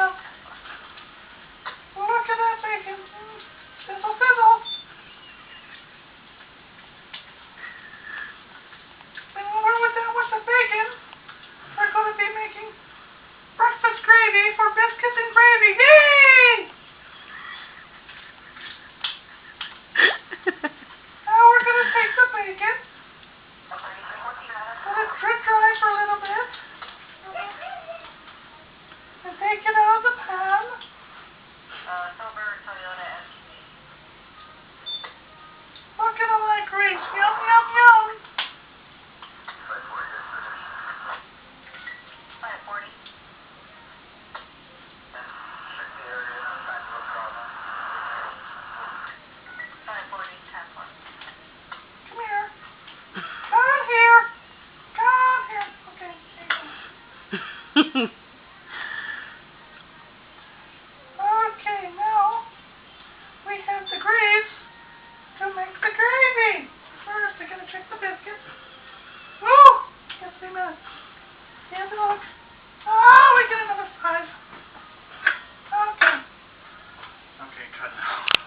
Yep. Look at that bacon. Sizzle, sizzle. And when we're done with the bacon, we're going to be making breakfast gravy for biscuits and gravy. Yay! Now we're going to take the bacon, let it drip dry for a little bit, and take it out of the pan. Look at all that grease. Yum, yum, yum. Come here. Come here. Come here. Okay, there you go. Okay, now we have the grease to make the gravy. First, I gotta check the biscuits. Woo! Yes, we must. Yes, look. Oh, we get another 5. Okay. Okay, cut now.